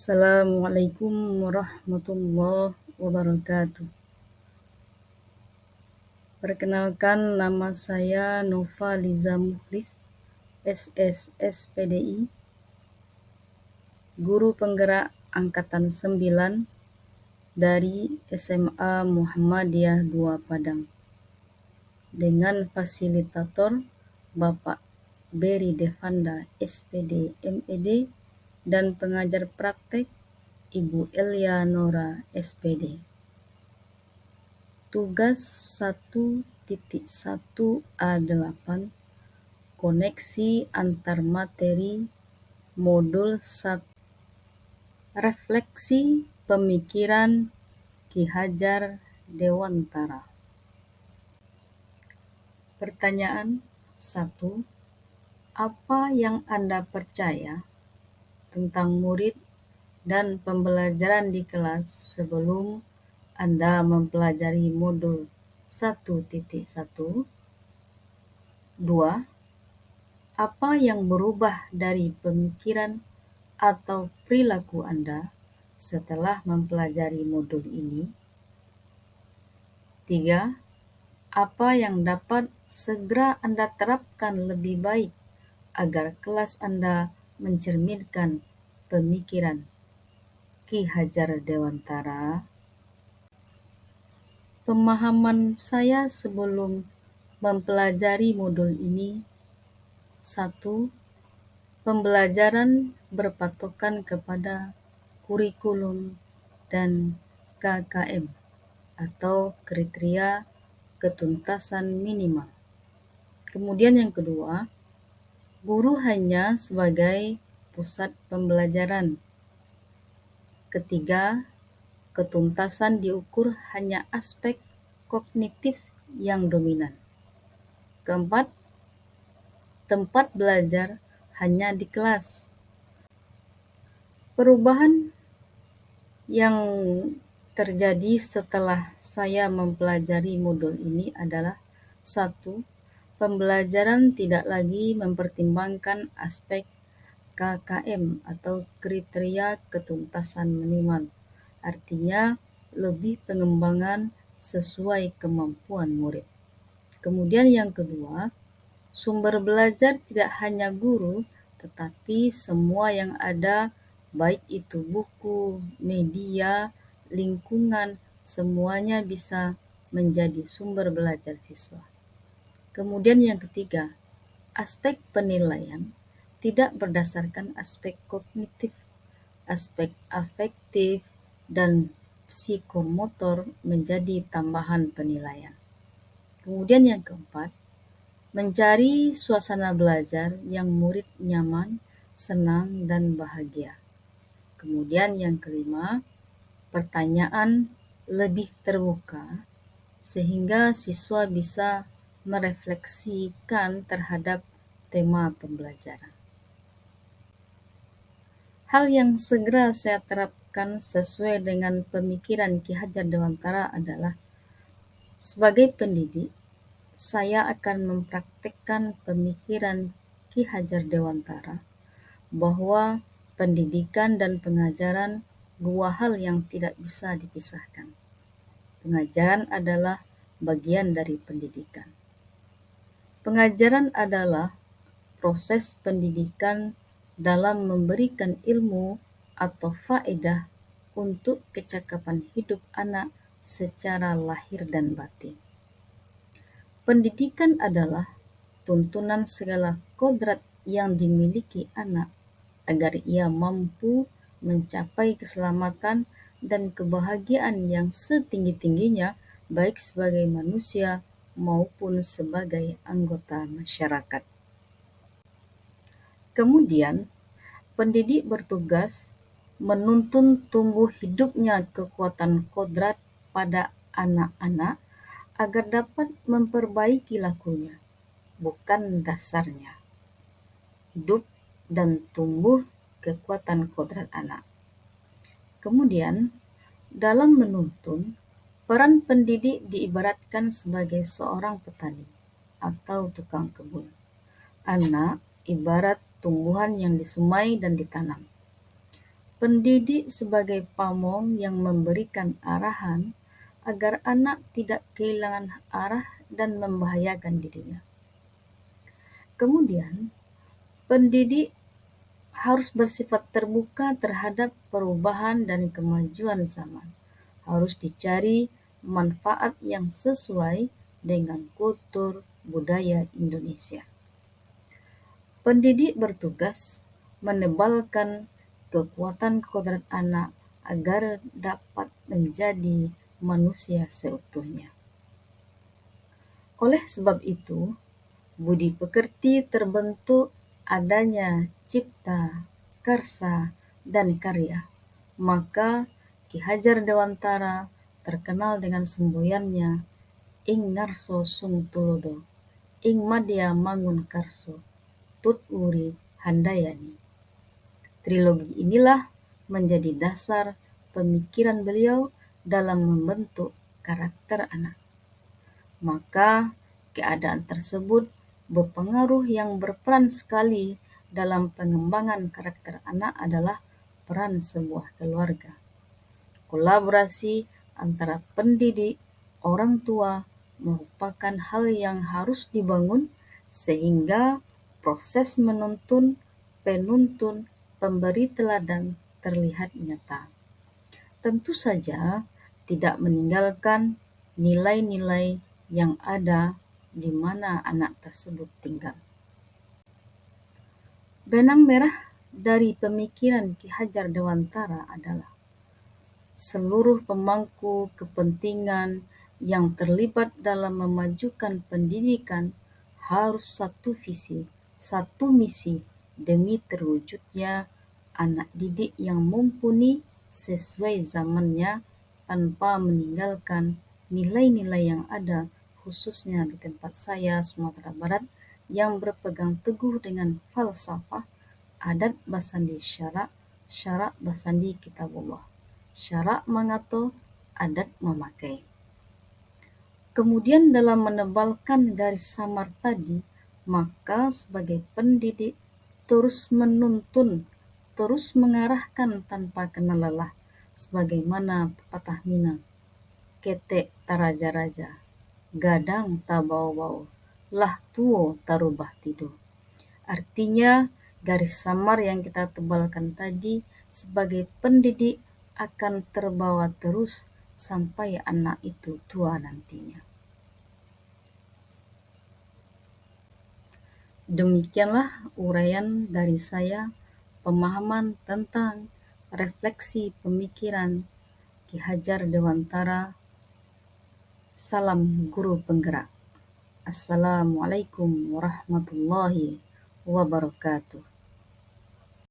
Assalamualaikum warahmatullahi wabarakatuh. Perkenalkan, nama saya Nova Liza Mukhlis, SSSPDI, Guru Penggerak Angkatan 9 dari SMA Muhammadiyah 2 Padang, dengan fasilitator Bapak Berry Devanda, SPD, MED, dan pengajar praktek Ibu Elia Nora, SPD. Tugas 1.1A8 Koneksi antar materi modul 1. Refleksi pemikiran Ki Hajar Dewantara. Pertanyaan 1. Apa yang Anda percaya tentang murid dan pembelajaran di kelas sebelum Anda mempelajari modul 1.1? 2. Apa yang berubah dari pemikiran atau perilaku Anda setelah mempelajari modul ini? 3. Apa yang dapat segera Anda terapkan lebih baik agar kelas Anda mencerminkan pemikiran Ki Hajar Dewantara? Pemahaman saya sebelum mempelajari modul ini: 1. Pembelajaran berpatokan kepada kurikulum dan KKM atau kriteria ketuntasan minimal. Kemudian yang kedua, guru hanya sebagai pusat pembelajaran. Ketiga, ketuntasan diukur hanya aspek kognitif yang dominan. Keempat, tempat belajar hanya di kelas. Perubahan yang terjadi setelah saya mempelajari modul ini adalah: 1. Pembelajaran tidak lagi mempertimbangkan aspek KKM atau kriteria ketuntasan minimal. Artinya, lebih pengembangan sesuai kemampuan murid. Kemudian yang kedua, sumber belajar tidak hanya guru, tetapi semua yang ada, baik itu buku, media, lingkungan, semuanya bisa menjadi sumber belajar siswa. Kemudian yang ketiga, aspek penilaian tidak berdasarkan aspek kognitif, aspek afektif dan psikomotor menjadi tambahan penilaian. Kemudian yang keempat, mencari suasana belajar yang murid nyaman, senang, dan bahagia. Kemudian yang kelima, pertanyaan lebih terbuka sehingga siswa bisa merefleksikan terhadap tema pembelajaran. Hal yang segera saya terapkan sesuai dengan pemikiran Ki Hajar Dewantara adalah: sebagai pendidik, saya akan mempraktikkan pemikiran Ki Hajar Dewantara bahwa pendidikan dan pengajaran dua hal yang tidak bisa dipisahkan. Pengajaran adalah bagian dari pendidikan. Pengajaran adalah proses pendidikan dalam memberikan ilmu atau faedah untuk kecakapan hidup anak secara lahir dan batin. Pendidikan adalah tuntunan segala kodrat yang dimiliki anak agar ia mampu mencapai keselamatan dan kebahagiaan yang setinggi-tingginya, baik sebagai manusia maupun sebagai anggota masyarakat. Kemudian, pendidik bertugas menuntun tumbuh hidupnya kekuatan kodrat pada anak-anak agar dapat memperbaiki lakunya, bukan dasarnya. Hidup dan tumbuh kekuatan kodrat anak. Kemudian, dalam menuntun, peran pendidik diibaratkan sebagai seorang petani atau tukang kebun. Anak ibarat tumbuhan yang disemai dan ditanam. Pendidik sebagai pamong yang memberikan arahan agar anak tidak kehilangan arah dan membahayakan dirinya. Kemudian, pendidik harus bersifat terbuka terhadap perubahan dan kemajuan zaman. Harus dicari manfaat yang sesuai dengan kultur budaya Indonesia. Pendidik bertugas menebalkan kekuatan kodrat anak agar dapat menjadi manusia seutuhnya. Oleh sebab itu, budi pekerti terbentuk adanya cipta, karsa, dan karya. Maka Ki Hajar Dewantara terkenal dengan semboyannya Ing Ngarso Sung Tulodo, Ing Madya Mangun Karso, Tut Wuri Handayani. Trilogi inilah menjadi dasar pemikiran beliau dalam membentuk karakter anak. Maka keadaan tersebut berpengaruh yang berperan sekali dalam pengembangan karakter anak adalah peran sebuah keluarga. Kolaborasi antara pendidik, orang tua merupakan hal yang harus dibangun sehingga proses menuntun, penuntun, pemberi teladan terlihat nyata. Tentu saja tidak meninggalkan nilai-nilai yang ada di mana anak tersebut tinggal. Benang merah dari pemikiran Ki Hajar Dewantara adalah seluruh pemangku kepentingan yang terlibat dalam memajukan pendidikan harus satu visi, satu misi demi terwujudnya anak didik yang mumpuni sesuai zamannya tanpa meninggalkan nilai-nilai yang ada khususnya di tempat saya Sumatera Barat yang berpegang teguh dengan falsafah adat basandi syarak, syarak basandi kitabullah. Syarak mangato, adat memakai. Kemudian dalam menebalkan garis samar tadi, maka sebagai pendidik terus menuntun, terus mengarahkan tanpa kenal lelah, sebagaimana pepatah Minang, ketek taraja-raja, gadang tabau-bau, lah tuo tarubah tidur. Artinya garis samar yang kita tebalkan tadi sebagai pendidik akan terbawa terus sampai anak itu tua nantinya. Demikianlah uraian dari saya pemahaman tentang refleksi pemikiran Ki Hajar Dewantara. Salam guru penggerak. Assalamualaikum warahmatullahi wabarakatuh.